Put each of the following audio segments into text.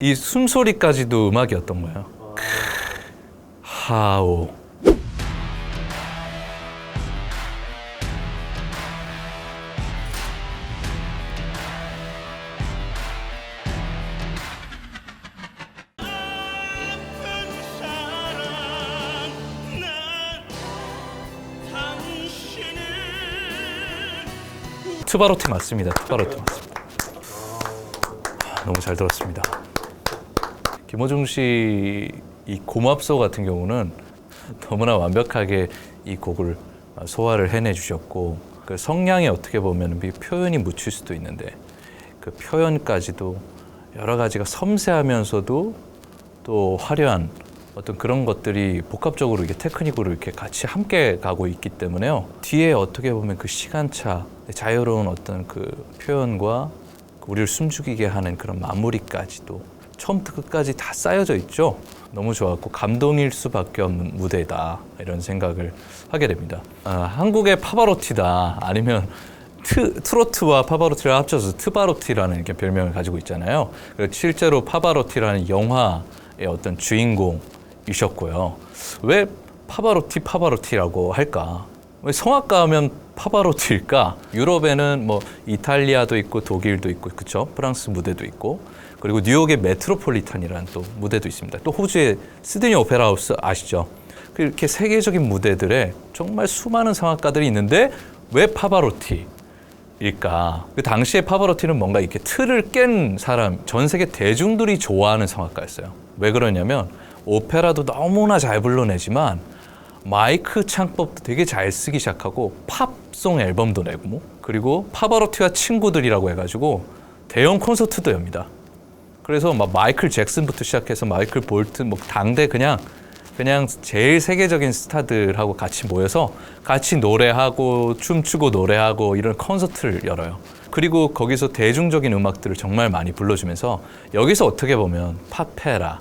이 숨소리까지도 음악이었던 거예요. 하오. 투바로티 맞습니다. 투바로티 맞습니다. 너무 잘 들었습니다. 김호중 씨 이 고맙소 같은 경우는 너무나 완벽하게 이 곡을 소화를 해내 주셨고, 그 성량이 어떻게 보면 표현이 묻힐 수도 있는데 그 표현까지도 여러 가지가 섬세하면서도 또 화려한 어떤 그런 것들이 복합적으로 이게 테크닉으로 이렇게 같이 함께 가고 있기 때문에요. 뒤에 어떻게 보면 그 시간차, 자유로운 어떤 그 표현과 우리를 숨죽이게 하는 그런 마무리까지도 처음부터 끝까지 다 쌓여져 있죠. 너무 좋았고 감동일 수밖에 없는 무대다, 이런 생각을 하게 됩니다. 한국의 파바로티다, 아니면 트로트와 파바로티를 합쳐서 트바로티라는 이렇게 별명을 가지고 있잖아요. 실제로 파바로티라는 영화의 어떤 주인공이셨고요. 왜 파바로티라고 할까? 왜 성악가 하면 파바로티일까? 유럽에는 뭐 이탈리아도 있고 독일도 있고, 그렇죠? 프랑스 무대도 있고, 그리고 뉴욕의 메트로폴리탄이라는 또 무대도 있습니다. 또 호주의 시드니 오페라 하우스 아시죠? 이렇게 세계적인 무대들에 정말 수많은 성악가들이 있는데 왜 파바로티일까? 그 당시에 파바로티는 뭔가 이렇게 틀을 깬 사람, 전 세계 대중들이 좋아하는 성악가였어요. 왜 그러냐면 오페라도 너무나 잘 불러내지만 마이크 창법도 되게 잘 쓰기 시작하고 팝송 앨범도 내고, 그리고 파바로티와 친구들이라고 해가지고 대형 콘서트도 엽니다. 그래서 막 마이클 잭슨부터 시작해서 마이클 볼튼, 뭐 당대 그냥 제일 세계적인 스타들하고 같이 모여서 같이 노래하고 춤추고 노래하고 이런 콘서트를 열어요. 그리고 거기서 대중적인 음악들을 정말 많이 불러주면서 여기서 어떻게 보면 팝페라,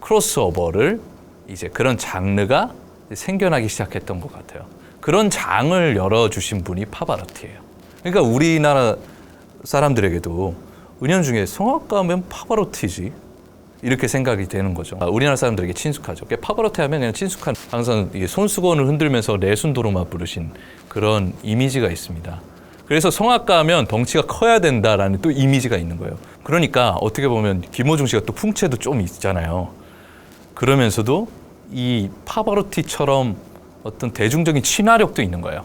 크로스오버를 이제 그런 장르가 생겨나기 시작했던 것 같아요. 그런 장을 열어주신 분이 파바로티예요. 그러니까 우리나라 사람들에게도 은연중에 성악가 하면 파바로티지, 이렇게 생각이 되는 거죠. 우리나라 사람들에게 친숙하죠. 파바로티 하면 그냥 친숙한, 항상 손수건을 흔들면서 내순도로만 부르신 그런 이미지가 있습니다. 그래서 성악가 하면 덩치가 커야 된다라는 또 이미지가 있는 거예요. 그러니까 어떻게 보면 김호중 씨가 또 풍채도 좀 있잖아요. 그러면서도 이 파바로티처럼 어떤 대중적인 친화력도 있는 거예요.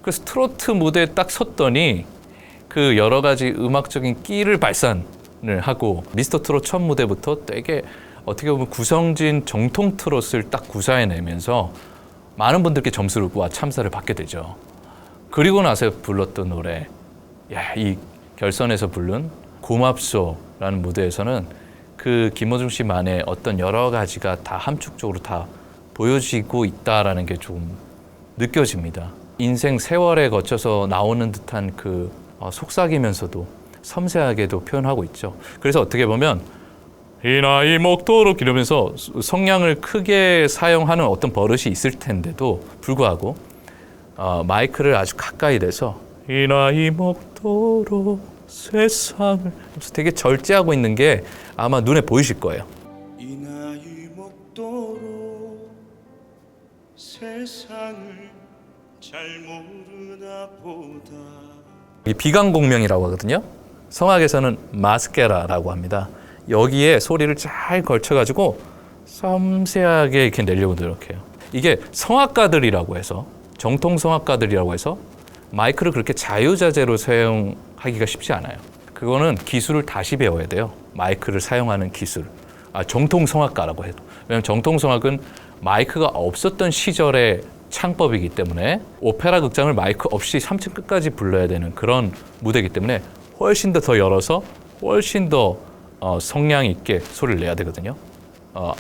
그래서 트로트 무대에 딱 섰더니 그 여러 가지 음악적인 끼를 발산을 하고, 미스터 트롯 첫 무대부터 되게 어떻게 보면 구성진 정통 트롯을 딱 구사해내면서 많은 분들께 점수와 참사를 받게 되죠. 그리고 나서 불렀던 노래, 이 결선에서 부른 고맙소라는 무대에서는 그 김호중 씨만의 어떤 여러 가지가 다 함축적으로 다 보여지고 있다라는 게 좀 느껴집니다. 인생 세월에 거쳐서 나오는 듯한 그 속삭이면서도 섬세하게도 표현하고 있죠. 그래서 어떻게 보면 이 나이 먹도록 이러면서 성량을 크게 사용하는 어떤 버릇이 있을 텐데도 불구하고 마이크를 아주 가까이 대서 이 나이 먹도록 세상을 되게 절제하고 있는 게 아마 눈에 보이실 거예요. 이 나이 먹도록 세상을 잘 모르나 보다. 이 비강공명이라고 하거든요. 성악에서는 마스케라라고 합니다. 여기에 소리를 잘 걸쳐가지고 섬세하게 이렇게 내려고 노력해요. 이게 성악가들이라고 해서, 정통 성악가들이라고 해서 마이크를 그렇게 자유자재로 사용하기가 쉽지 않아요. 그거는 기술을 다시 배워야 돼요. 마이크를 사용하는 기술. 정통 성악가라고 해도. 왜냐하면 정통 성악은 마이크가 없었던 시절의 창법이기 때문에 오페라 극장을 마이크 없이 3층 끝까지 불러야 되는 그런 무대이기 때문에 훨씬 더 열어서 훨씬 더 성량 있게 소리를 내야 되거든요.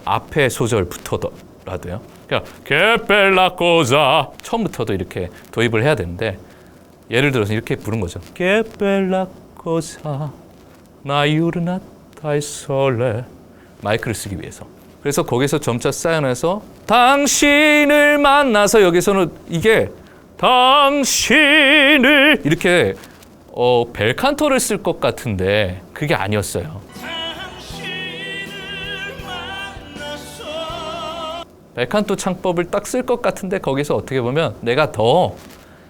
앞에 소절부터라도요. 그러니까 게벨라 코자 처음부터도 이렇게 도입을 해야 되는데, 예를 들어서 이렇게 부른 거죠. 게벨라 코자 나유르나 타이 솔레, 마이크를 쓰기 위해서. 그래서 거기서 점차 쌓여내서 당신을 만나서, 여기서는 이게 당신을 이렇게 벨칸토를 쓸 것 같은데 그게 아니었어요. 벨칸토 창법을 딱 쓸 것 같은데 거기서 어떻게 보면 내가 더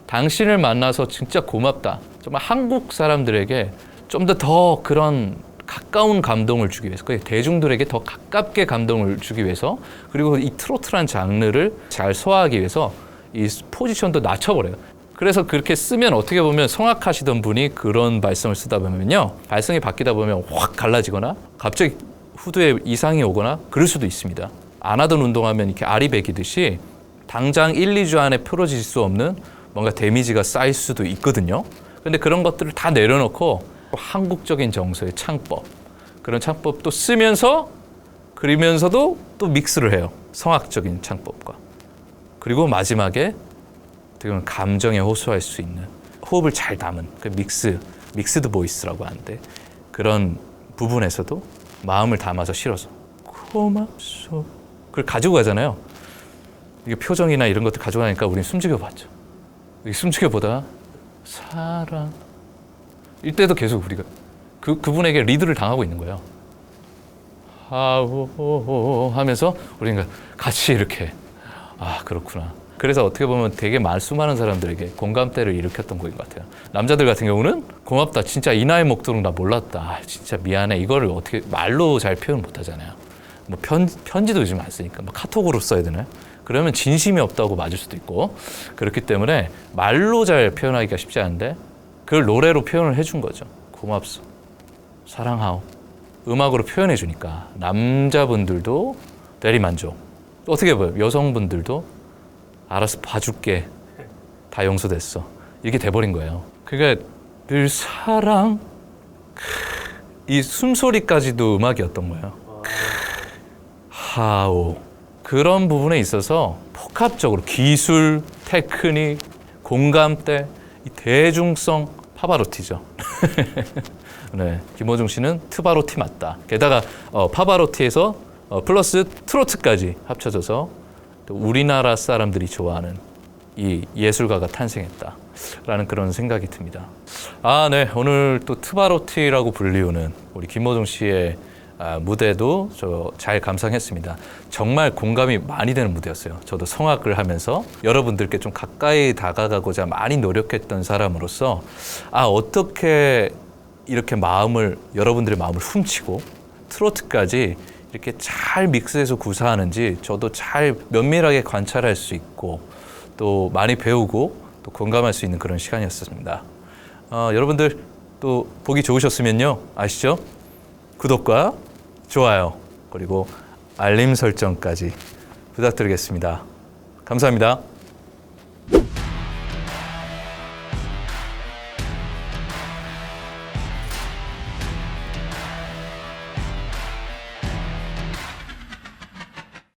당신을 만나서 진짜 고맙다. 정말 한국 사람들에게 좀 더 그런 가까운 감동을 주기 위해서, 대중들에게 더 가깝게 감동을 주기 위해서, 그리고 이 트로트란 장르를 잘 소화하기 위해서 이 포지션도 낮춰버려요. 그래서 그렇게 쓰면 어떻게 보면 성악하시던 분이 그런 발성을 쓰다 보면요, 발성이 바뀌다 보면 확 갈라지거나 갑자기 후두에 이상이 오거나 그럴 수도 있습니다. 안 하던 운동하면 이렇게 알이 베기듯이 당장 1, 2주 안에 풀어질 수 없는 뭔가 데미지가 쌓일 수도 있거든요. 근데 그런 것들을 다 내려놓고 한국적인 정서의 창법, 그런 창법도 쓰면서 그리면서도 또 믹스를 해요. 성악적인 창법과. 그리고 마지막에 어떻게 보면 감정에 호소할 수 있는, 호흡을 잘 담은 그 믹스드 보이스라고 하는데, 그런 부분에서도 마음을 담아서 실어서 고맙소, 그걸 가지고 가잖아요. 이게 표정이나 이런 것들 가지고 가니까 우리는 숨죽여 봤죠. 숨죽여 보다가 사랑, 이때도 계속 우리가 그분에게 리드를 당하고 있는 거예요. 하오 하면서 우리가 같이 이렇게, 아 그렇구나. 그래서 어떻게 보면 되게 수많은 사람들에게 공감대를 일으켰던 곡인 것 같아요. 남자들 같은 경우는 고맙다, 진짜 이 나이 먹도록 나 몰랐다, 아, 진짜 미안해, 이거를 어떻게 말로 잘 표현 못 하잖아요. 뭐 편지도 요즘 안 쓰니까 뭐 카톡으로 써야 되나요? 그러면 진심이 없다고 맞을 수도 있고, 그렇기 때문에 말로 잘 표현하기가 쉽지 않은데 그걸 노래로 표현을 해준 거죠. 고맙소, 사랑하오. 음악으로 표현해 주니까 남자분들도 대리만족. 또 어떻게 보여? 여성분들도 알아서 봐줄게, 다 용서됐어, 이렇게 돼버린 거예요. 그러니까 늘 사랑, 이 숨소리까지도 음악이었던 거예요. 하오. 그런 부분에 있어서 복합적으로 기술, 테크닉, 공감대, 이 대중성, 파바로티죠. 네, 김호중 씨는 트바로티 맞다. 게다가 파바로티에서 플러스 트로트까지 합쳐져서 또 우리나라 사람들이 좋아하는 이 예술가가 탄생했다라는 그런 생각이 듭니다. 아, 네, 오늘 또 트바로티라고 불리우는 우리 김호중 씨의 무대도 저 잘 감상했습니다. 정말 공감이 많이 되는 무대였어요. 저도 성악을 하면서 여러분들께 좀 가까이 다가가고자 많이 노력했던 사람으로서, 아, 어떻게 이렇게 여러분들의 마음을 훔치고 트로트까지 이렇게 잘 믹스해서 구사하는지 저도 잘 면밀하게 관찰할 수 있고 또 많이 배우고 또 공감할 수 있는 그런 시간이었습니다. 여러분들 또 보기 좋으셨으면요, 아시죠? 구독과 좋아요 그리고 알림 설정까지 부탁드리겠습니다. 감사합니다.